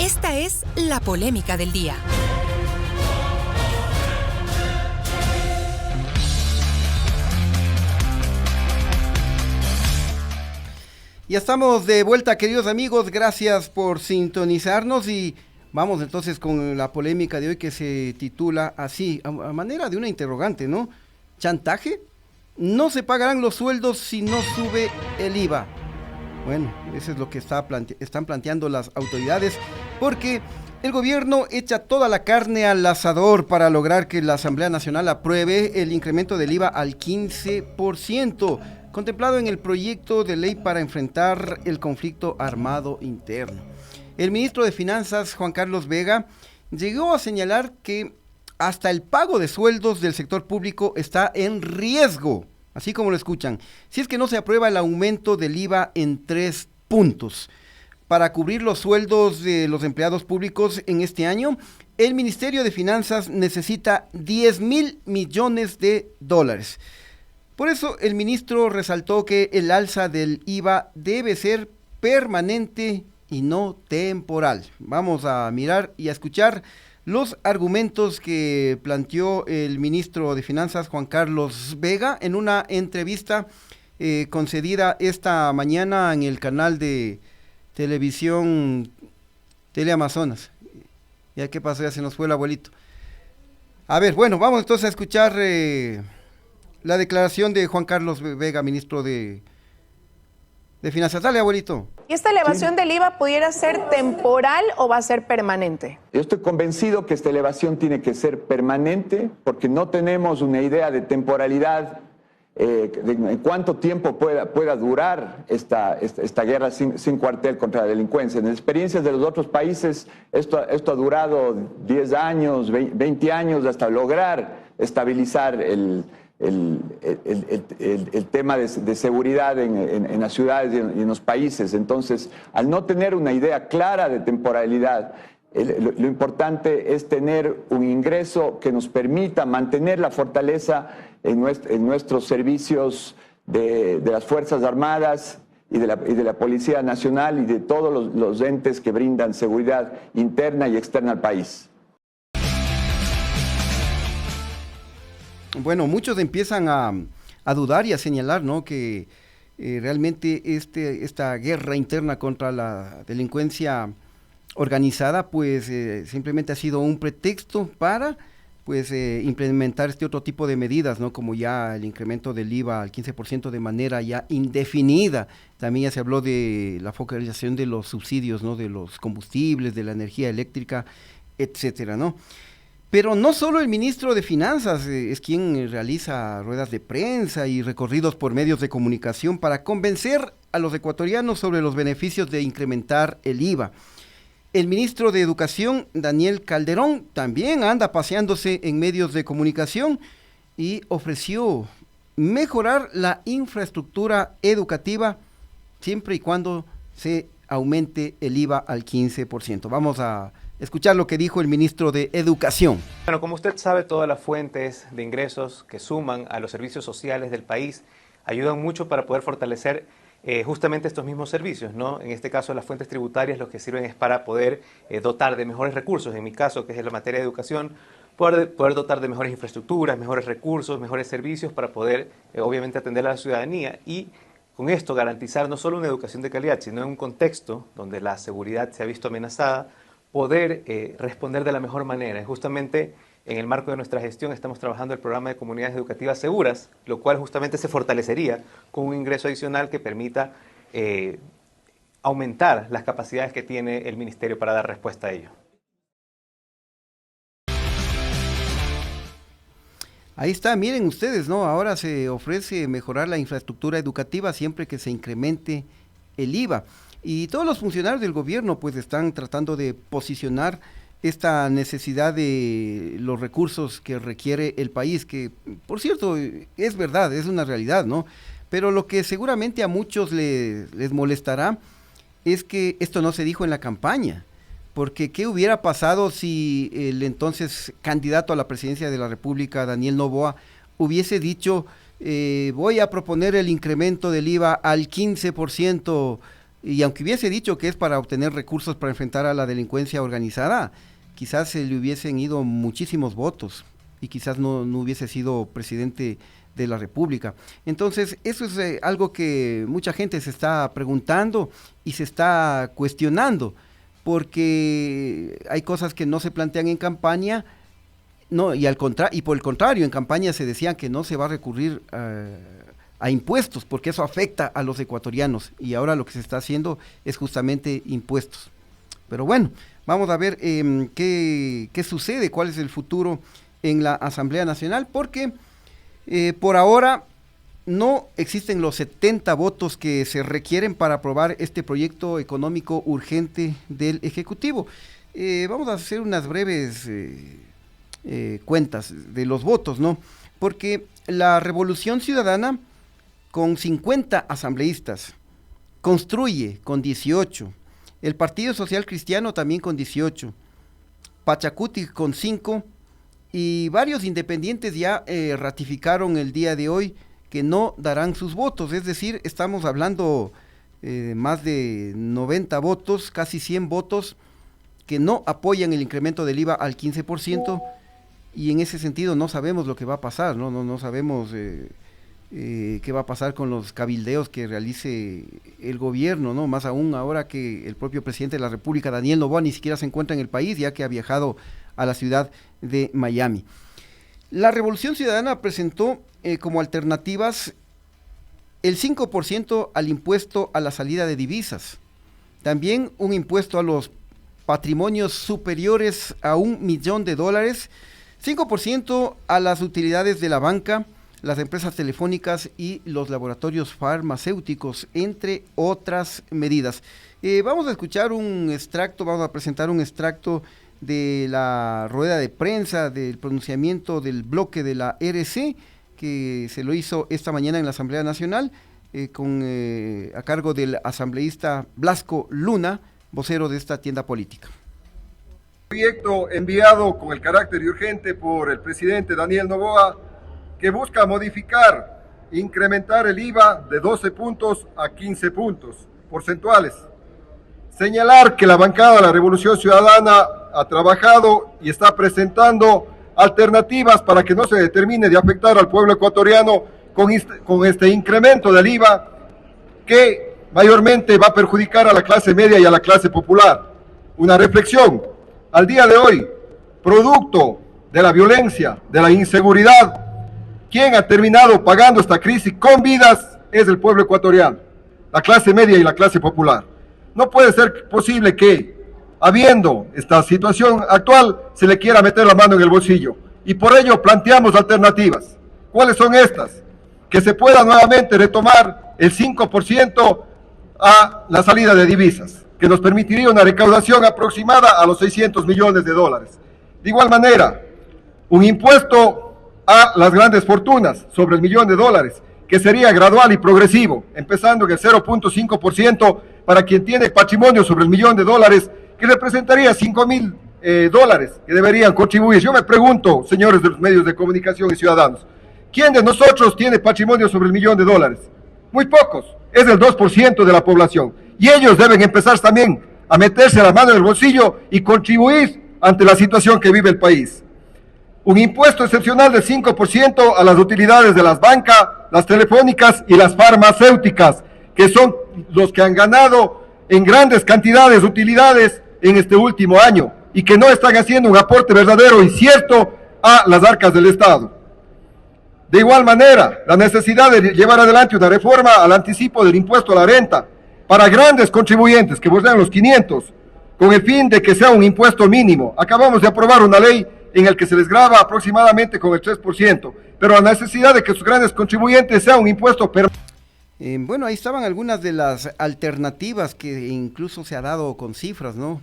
Esta es la polémica del día. Ya estamos de vuelta, queridos amigos, gracias por sintonizarnos y vamos entonces con la polémica de hoy que se titula así, a manera de una interrogante, ¿no? ¿Chantaje? No se pagarán los sueldos si no sube el IVA. Bueno, eso es lo que están planteando las autoridades, porque el gobierno echa toda la carne al asador para lograr que la Asamblea Nacional apruebe el incremento del IVA al 15%, contemplado en el proyecto de ley para enfrentar el conflicto armado interno. El ministro de Finanzas, Juan Carlos Vega, llegó a señalar que hasta el pago de sueldos del sector público está en riesgo, así como lo escuchan, si es que no se aprueba el aumento del IVA en 3 puntos. Para cubrir los sueldos de los empleados públicos en este año, el Ministerio de Finanzas necesita 10,000 millones de dólares. Por eso el ministro resaltó que el alza del IVA debe ser permanente y no temporal. Vamos a mirar y a escuchar los argumentos que planteó el ministro de Finanzas, Juan Carlos Vega, en una entrevista concedida esta mañana en el canal de televisión Teleamazonas. Ya qué pasó, ya se nos fue el abuelito. A ver, bueno, vamos entonces a escuchar la declaración de Juan Carlos Vega, ministro de Finanzas. Dale, abuelito. ¿Y esta elevación del IVA pudiera ser temporal o va a ser permanente? Yo estoy convencido que esta elevación tiene que ser permanente porque no tenemos una idea de temporalidad, de cuánto tiempo pueda durar esta guerra sin cuartel contra la delincuencia. En las experiencias de los otros países, esto ha durado 10 años, 20 años hasta lograr estabilizar el tema de seguridad en las ciudades y en los países. Entonces, al no tener una idea clara de temporalidad, lo importante es tener un ingreso que nos permita mantener la fortaleza en nuestros servicios de las Fuerzas Armadas y de la Policía Nacional y de todos los entes que brindan seguridad interna y externa al país. Bueno, muchos empiezan a dudar y a señalar, ¿no?, que realmente esta guerra interna contra la delincuencia organizada, pues simplemente ha sido un pretexto para, pues, implementar este otro tipo de medidas, ¿no?, como ya el incremento del IVA al 15% de manera ya indefinida. También ya se habló de la focalización de los subsidios, ¿no?, de los combustibles, de la energía eléctrica, etcétera, ¿no? Pero no solo el ministro de Finanzas es quien realiza ruedas de prensa y recorridos por medios de comunicación para convencer a los ecuatorianos sobre los beneficios de incrementar el IVA. El ministro de Educación, Daniel Calderón, también anda paseándose en medios de comunicación y ofreció mejorar la infraestructura educativa siempre y cuando se aumente el IVA al 15%. Vamos a escuchar lo que dijo el ministro de Educación. Bueno, como usted sabe, todas las fuentes de ingresos que suman a los servicios sociales del país ayudan mucho para poder fortalecer justamente estos mismos servicios, ¿no? En este caso, las fuentes tributarias lo que sirven es para poder dotar de mejores recursos. En mi caso, que es en la materia de educación, poder dotar de mejores infraestructuras, mejores recursos, mejores servicios para poder, obviamente, atender a la ciudadanía y con esto garantizar no solo una educación de calidad, sino en un contexto donde la seguridad se ha visto amenazada, poder responder de la mejor manera. Justamente en el marco de nuestra gestión estamos trabajando el programa de comunidades educativas seguras, lo cual justamente se fortalecería con un ingreso adicional que permita aumentar las capacidades que tiene el Ministerio para dar respuesta a ello. Ahí está, miren ustedes, ¿no? Ahora se ofrece mejorar la infraestructura educativa siempre que se incremente el IVA. Y todos los funcionarios del gobierno pues están tratando de posicionar esta necesidad de los recursos que requiere el país, que por cierto es verdad, es una realidad, ¿no? Pero lo que seguramente a muchos les molestará es que esto no se dijo en la campaña, porque ¿qué hubiera pasado si el entonces candidato a la presidencia de la República, Daniel Noboa, hubiese dicho voy a proponer el incremento del IVA al 15% y aunque hubiese dicho que es para obtener recursos para enfrentar a la delincuencia organizada, quizás se le hubiesen ido muchísimos votos y quizás no hubiese sido presidente de la República. Entonces, eso es algo que mucha gente se está preguntando y se está cuestionando, porque hay cosas que no se plantean en campaña, no, y por el contrario, en campaña se decía que no se va a recurrir a impuestos, porque eso afecta a los ecuatorianos, y ahora lo que se está haciendo es justamente impuestos. Pero bueno, vamos a ver qué sucede, cuál es el futuro en la Asamblea Nacional, porque por ahora no existen los 70 votos que se requieren para aprobar este proyecto económico urgente del Ejecutivo. Vamos a hacer unas breves cuentas de los votos, ¿no? Porque la Revolución Ciudadana, con 50 asambleístas, Construye con 18, el Partido Social Cristiano también con 18, Pachacuti con 5, y varios independientes ya ratificaron el día de hoy que no darán sus votos, es decir, estamos hablando más de 90 votos, casi 100 votos que no apoyan el incremento del IVA al 15%, y en ese sentido no sabemos lo que va a pasar, no sabemos qué va a pasar con los cabildeos que realice el gobierno, ¿no? Más aún ahora que el propio presidente de la República, Daniel Noboa, ni siquiera se encuentra en el país, ya que ha viajado a la ciudad de Miami. La Revolución Ciudadana presentó como alternativas el 5% al impuesto a la salida de divisas, también un impuesto a los patrimonios superiores a $1 millón, 5% a las utilidades de la banca, las empresas telefónicas y los laboratorios farmacéuticos, entre otras medidas. Vamos a escuchar un extracto, vamos a presentar un extracto de la rueda de prensa del pronunciamiento del bloque de la RC, que se lo hizo esta mañana en la Asamblea Nacional, a cargo del asambleísta Blasco Luna, vocero de esta tienda política. Proyecto enviado con el carácter urgente por el presidente Daniel Noboa, que busca modificar, incrementar el IVA de 12 puntos a 15 puntos porcentuales. Señalar que la bancada de la Revolución Ciudadana ha trabajado y está presentando alternativas para que no se determine de afectar al pueblo ecuatoriano con este incremento del IVA, que mayormente va a perjudicar a la clase media y a la clase popular. Una reflexión: al día de hoy, producto de la violencia, de la inseguridad, quien ha terminado pagando esta crisis con vidas es el pueblo ecuatoriano, la clase media y la clase popular. No puede ser posible que, habiendo esta situación actual, se le quiera meter la mano en el bolsillo, y por ello planteamos alternativas. ¿Cuáles son estas? Que se pueda nuevamente retomar el 5% a la salida de divisas, que nos permitiría una recaudación aproximada a los $600 millones. De igual manera, un impuesto a las grandes fortunas sobre el $1 millón, que sería gradual y progresivo, empezando en el 0.5% para quien tiene patrimonio sobre el $1 millón, que representaría $5,000 que deberían contribuir. Yo me pregunto, señores de los medios de comunicación y ciudadanos, ¿quién de nosotros tiene patrimonio sobre el $1 millón? Muy pocos, es el 2% de la población, y ellos deben empezar también a meterse la mano en el bolsillo y contribuir ante la situación que vive el país. Un impuesto excepcional del 5% a las utilidades de las bancas, las telefónicas y las farmacéuticas, que son los que han ganado en grandes cantidades de utilidades en este último año y que no están haciendo un aporte verdadero y cierto a las arcas del Estado. De igual manera, la necesidad de llevar adelante una reforma al anticipo del impuesto a la renta para grandes contribuyentes que bordean los 500, con el fin de que sea un impuesto mínimo. Acabamos de aprobar una ley en el que se les grava aproximadamente con el 3%, pero la necesidad de que sus grandes contribuyentes sea un impuesto permanente. Bueno, ahí estaban algunas de las alternativas que incluso se ha dado con cifras, ¿no?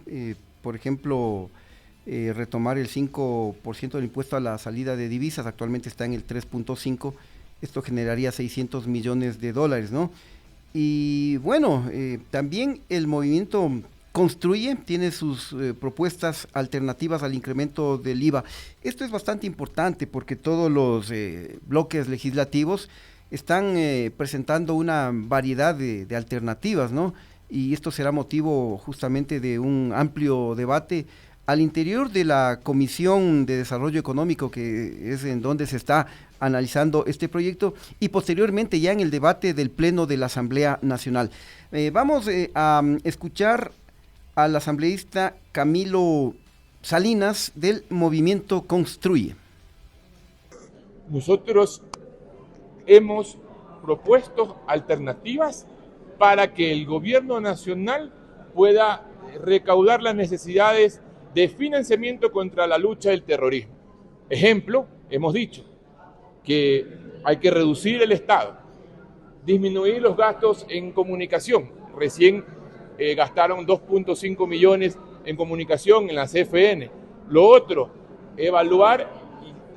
Por ejemplo, retomar el 5% del impuesto a la salida de divisas, actualmente está en el 3.5%, esto generaría $600 millones, ¿no? Y bueno, también el movimiento Construye tiene sus propuestas alternativas al incremento del IVA. Esto es bastante importante porque todos los bloques legislativos están presentando una variedad de alternativas, ¿no? y esto será motivo justamente de un amplio debate al interior de la Comisión de Desarrollo Económico, que es en donde se está analizando este proyecto, y posteriormente ya en el debate del Pleno de la Asamblea Nacional. Vamos a escuchar al asambleísta Camilo Salinas del Movimiento Construye. Nosotros hemos propuesto alternativas para que el gobierno nacional pueda recaudar las necesidades de financiamiento contra la lucha del terrorismo. Ejemplo, hemos dicho que hay que reducir el Estado, disminuir los gastos en comunicación. Recién gastaron 2.5 millones en comunicación en la CFN. Lo otro, evaluar,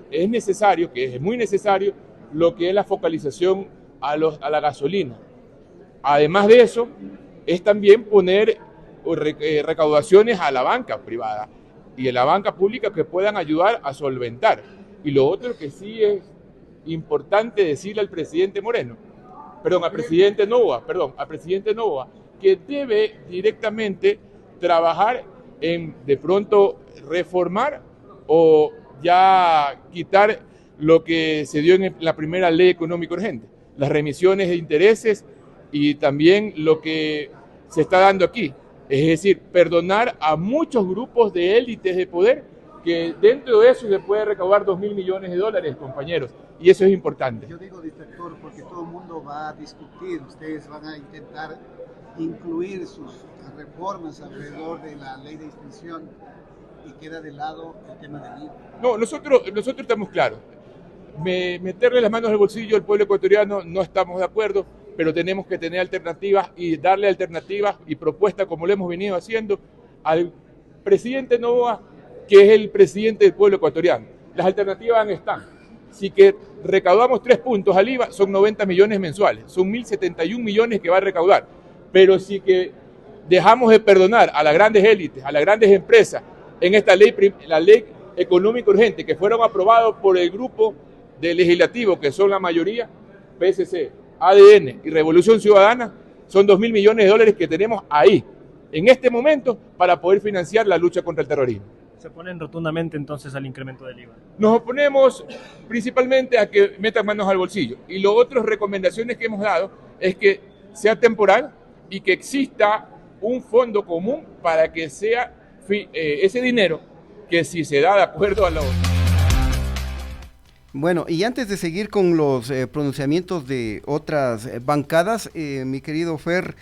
es necesario, que es muy necesario, lo que es la focalización a la gasolina. Además de eso, es también poner recaudaciones a la banca privada y a la banca pública que puedan ayudar a solventar. Y lo otro que sí es importante decirle al presidente al presidente Noboa, que debe directamente trabajar en, de pronto, reformar o ya quitar lo que se dio en la primera ley económica urgente, las remisiones de intereses y también lo que se está dando aquí, es decir, perdonar a muchos grupos de élites de poder, que dentro de eso se puede recaudar 2.000 millones de dólares, compañeros, y eso es importante. Yo digo distractor porque todo el mundo va a discutir, ustedes van a intentar incluir sus reformas alrededor de la ley de extinción y queda de lado el tema del IVA. No, nosotros estamos claros. Meterle las manos al bolsillo al pueblo ecuatoriano no estamos de acuerdo, pero tenemos que tener alternativas y darle alternativas y propuestas, como lo hemos venido haciendo, al presidente Noboa, que es el presidente del pueblo ecuatoriano. Las alternativas están. Si que recaudamos 3 puntos al IVA, son 90 millones mensuales, son 1.071 millones que va a recaudar. Pero si que dejamos de perdonar a las grandes élites, a las grandes empresas, en esta ley, la ley económica urgente, que fueron aprobados por el grupo de legislativo, que son la mayoría, PSC, ADN y Revolución Ciudadana, son 2.000 millones de dólares que tenemos ahí, en este momento, para poder financiar la lucha contra el terrorismo. ¿Se oponen rotundamente entonces al incremento del IVA? Nos oponemos principalmente a que metan manos al bolsillo. Y las otras recomendaciones que hemos dado es que sea temporal y que exista un fondo común para que sea ese dinero que si se da de acuerdo a los... Bueno, y antes de seguir con los pronunciamientos de otras bancadas, mi querido Fer,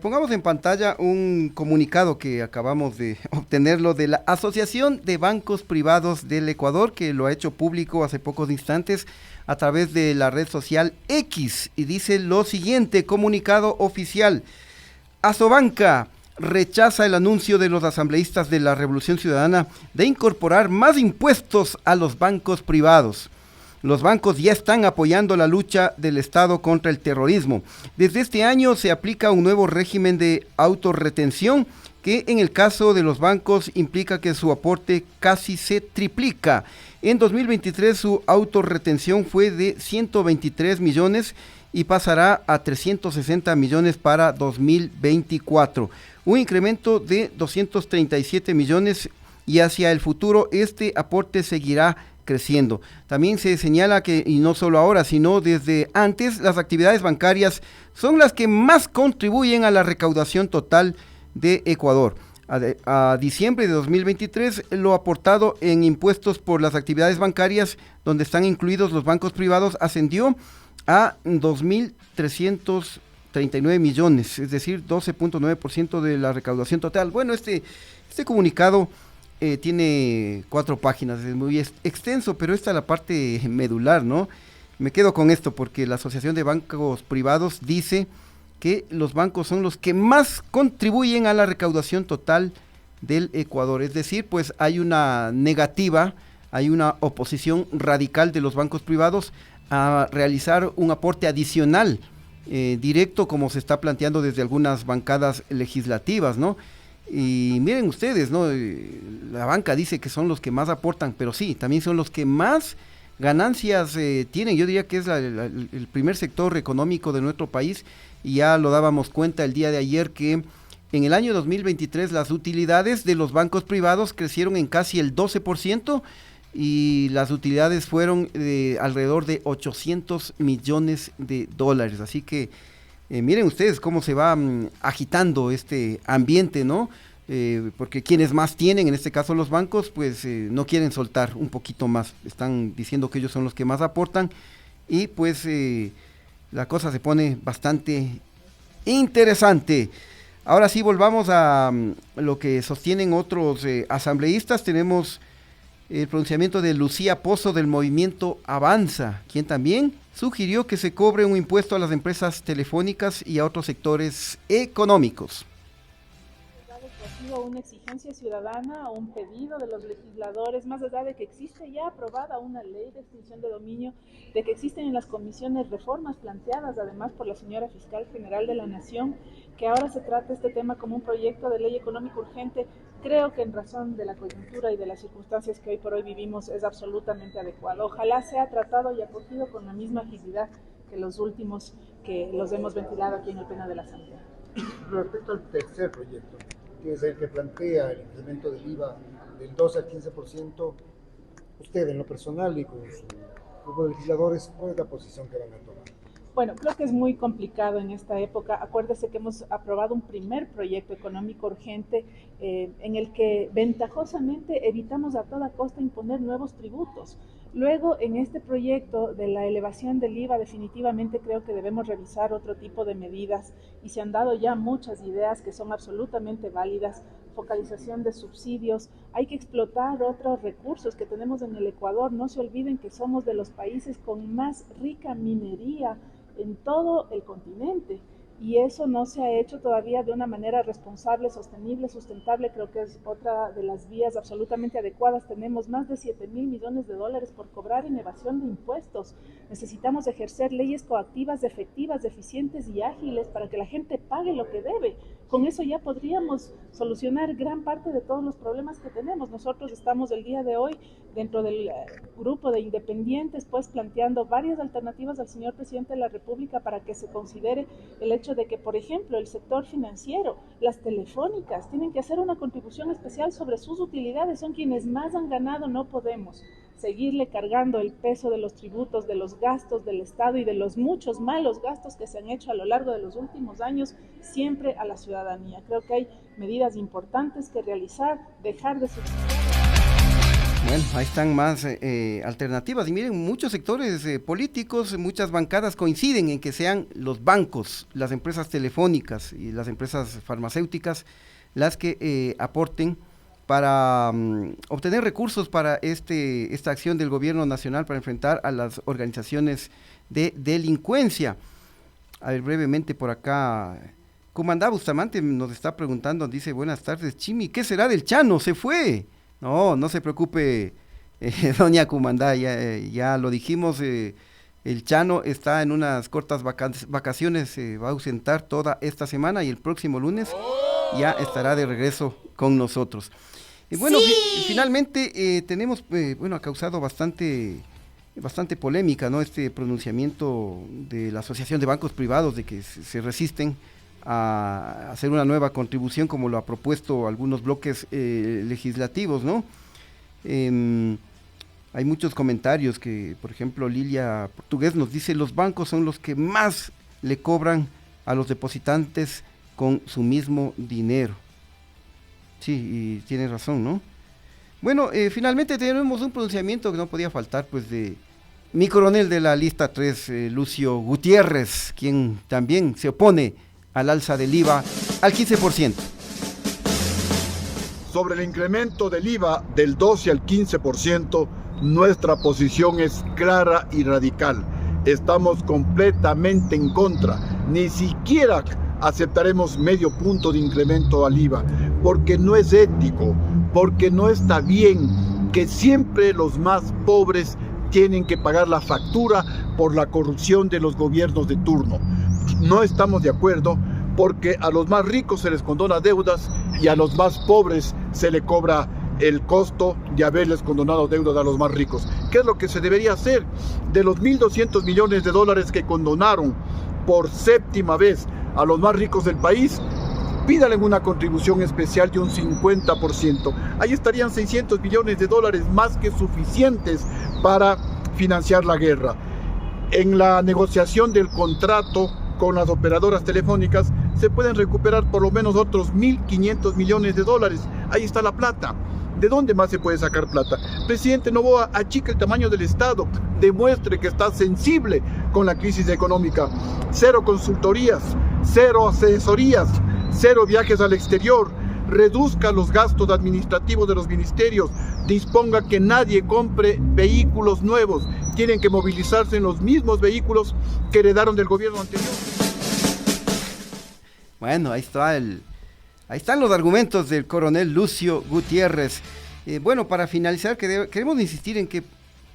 pongamos en pantalla un comunicado que acabamos de obtenerlo de la Asociación de Bancos Privados del Ecuador, que lo ha hecho público hace pocos instantes a través de la red social X, y dice lo siguiente: comunicado oficial. Asobanca rechaza el anuncio de los asambleístas de la Revolución Ciudadana de incorporar más impuestos a los bancos privados. Los bancos ya están apoyando la lucha del Estado contra el terrorismo. Desde este año se aplica un nuevo régimen de autorretención que en el caso de los bancos implica que su aporte casi se triplica. En 2023 su autorretención fue de 123 millones y pasará a 360 millones para 2024. Un incremento de 237 millones y hacia el futuro este aporte seguirá creciendo. También se señala que, y no solo ahora, sino desde antes, las actividades bancarias son las que más contribuyen a la recaudación total de Ecuador. A diciembre de 2023, lo aportado en impuestos por las actividades bancarias, donde están incluidos los bancos privados, ascendió a 2.339 millones, es decir, 12.9% de la recaudación total. Bueno, este comunicado tiene 4 páginas, es muy extenso, pero esta es la parte medular, ¿no? Me quedo con esto porque la Asociación de Bancos Privados dice que los bancos son los que más contribuyen a la recaudación total del Ecuador. Es decir, pues hay una negativa, hay una oposición radical de los bancos privados a realizar un aporte adicional directo, como se está planteando desde algunas bancadas legislativas, ¿no? Y miren ustedes, ¿no? La banca dice que son los que más aportan, pero sí, también son los que más ganancias tienen. Yo diría que es el primer sector económico de nuestro país, y ya lo dábamos cuenta el día de ayer que en el año 2023 las utilidades de los bancos privados crecieron en casi el 12%, y las utilidades fueron de alrededor de 800 millones de dólares. Así que miren ustedes cómo se va agitando este ambiente, ¿no? Porque quienes más tienen, en este caso los bancos, pues no quieren soltar un poquito más. Están diciendo que ellos son los que más aportan, y pues la cosa se pone bastante interesante. Ahora sí, volvamos a lo que sostienen otros asambleístas. Tenemos el pronunciamiento de Lucía Pozo del movimiento Avanza, quien también sugirió que se cobre un impuesto a las empresas telefónicas y a otros sectores económicos. Ha sido una exigencia ciudadana, un pedido de los legisladores, más allá de que existe ya aprobada una ley de extinción de dominio, de que existen en las comisiones reformas planteadas además por la señora Fiscal General de la Nación, que ahora se trata este tema como un proyecto de ley económica urgente. Creo que en razón de la coyuntura y de las circunstancias que hoy por hoy vivimos es absolutamente adecuado. Ojalá sea tratado y acogido con la misma agilidad que los últimos que los hemos ventilado aquí en el Pleno de la Asamblea. Respecto al tercer proyecto, que es el que plantea el incremento del IVA del 12 al 15%, usted en lo personal y con su grupo de legisladores, ¿cuál es la posición que van a tomar? Bueno, creo que es muy complicado en esta época. Acuérdese que hemos aprobado un primer proyecto económico urgente en el que ventajosamente evitamos a toda costa imponer nuevos tributos. Luego, en este proyecto de la elevación del IVA, definitivamente creo que debemos revisar otro tipo de medidas, y se han dado ya muchas ideas que son absolutamente válidas. Focalización de subsidios, hay que explotar otros recursos que tenemos en el Ecuador. No se olviden que somos de los países con más rica minería en todo el continente, y eso no se ha hecho todavía de una manera responsable, sostenible, sustentable. Creo que es otra de las vías absolutamente adecuadas. Tenemos más de 7,000 millones de dólares por cobrar en evasión de impuestos. Necesitamos ejercer leyes coactivas, efectivas, eficientes y ágiles para que la gente pague lo que debe. Con eso ya podríamos solucionar gran parte de todos los problemas que tenemos. Nosotros estamos el día de hoy dentro del grupo de independientes, pues planteando varias alternativas al señor presidente de la República para que se considere el hecho de que, por ejemplo, el sector financiero, las telefónicas, tienen que hacer una contribución especial sobre sus utilidades. Son quienes más han ganado. No podemos seguirle cargando el peso de los tributos, de los gastos del Estado y de los muchos malos gastos que se han hecho a lo largo de los últimos años, siempre a la ciudadanía. Creo que hay medidas importantes que realizar, dejar de subsidiar. Bueno, ahí están más alternativas. Y miren, muchos sectores políticos, muchas bancadas coinciden en que sean los bancos, las empresas telefónicas y las empresas farmacéuticas las que aporten para obtener recursos para esta acción del gobierno nacional para enfrentar a las organizaciones de delincuencia. A ver, brevemente por acá, Comandá Bustamante nos está preguntando, dice: buenas tardes, Chimi, ¿qué será del Chano? ¿Se fue? No se preocupe, doña Comandá, ya lo dijimos, el Chano está en unas cortas vacaciones, se va a ausentar toda esta semana, y el próximo lunes ya estará de regreso con nosotros. Bueno, sí. Finalmente tenemos, ha causado bastante polémica, ¿no? Este pronunciamiento de la Asociación de Bancos Privados de que se resisten a hacer una nueva contribución como lo ha propuesto algunos bloques legislativos, ¿no? Hay muchos comentarios que, por ejemplo, Lilia Portugués nos dice: los bancos son los que más le cobran a los depositantes con su mismo dinero. Sí, y tiene razón, ¿no? Bueno, finalmente tenemos un pronunciamiento que no podía faltar, pues, de mi coronel de la lista 3, Lucio Gutiérrez, quien también se opone al alza del IVA al 15%. Sobre el incremento del IVA del 12 al 15%, nuestra posición es clara y radical. Estamos completamente en contra. Ni siquiera aceptaremos medio punto de incremento al IVA, porque no es ético, porque no está bien que siempre los más pobres tienen que pagar la factura por la corrupción de los gobiernos de turno. No estamos de acuerdo, porque a los más ricos se les condona deudas y a los más pobres se le cobra el costo de haberles condonado deudas a los más ricos. ¿Qué es lo que se debería hacer? De los 1.200 millones de dólares que condonaron por séptima vez a los más ricos del país, pídale una contribución especial de un 50%. Ahí estarían 600 millones de dólares más que suficientes para financiar la guerra. En la negociación del contrato con las operadoras telefónicas se pueden recuperar por lo menos otros 1.500 millones de dólares. Ahí está la plata. ¿De dónde más se puede sacar plata? Presidente Noboa, achica el tamaño del Estado, demuestre que está sensible con la crisis económica. Cero consultorías, cero asesorías, cero viajes al exterior, reduzca los gastos administrativos de los ministerios, disponga que nadie compre vehículos nuevos, tienen que movilizarse en los mismos vehículos que heredaron del gobierno anterior. Bueno, ahí están los argumentos del coronel Lucio Gutiérrez. Bueno, para finalizar, queremos insistir en que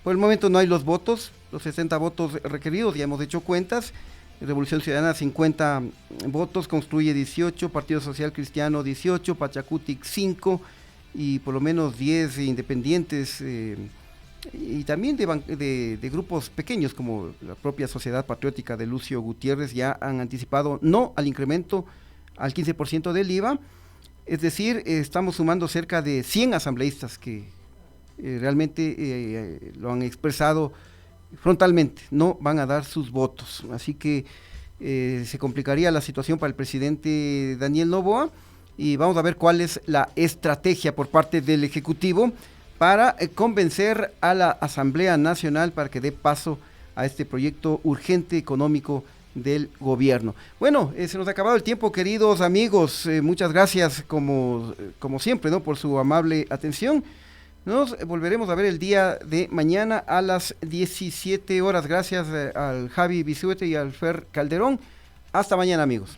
por el momento no hay los votos, los 60 votos requeridos, ya hemos hecho cuentas. Revolución Ciudadana 50 votos, Construye 18, Partido Social Cristiano 18, Pachacutic 5 y por lo menos 10 independientes y también de grupos pequeños como la propia Sociedad Patriótica de Lucio Gutiérrez ya han anticipado no al incremento al 15% del IVA, es decir, estamos sumando cerca de 100 asambleístas que realmente lo han expresado frontalmente, no van a dar sus votos, así que se complicaría la situación para el presidente Daniel Noboa y vamos a ver cuál es la estrategia por parte del Ejecutivo para convencer a la Asamblea Nacional para que dé paso a este proyecto urgente económico del gobierno. Bueno, se nos ha acabado el tiempo, queridos amigos, muchas gracias como siempre, ¿no?, por su amable atención. Nos volveremos a ver el día de mañana a las 17 horas. Gracias al Javi Bisuete y al Fer Calderón. Hasta mañana, amigos.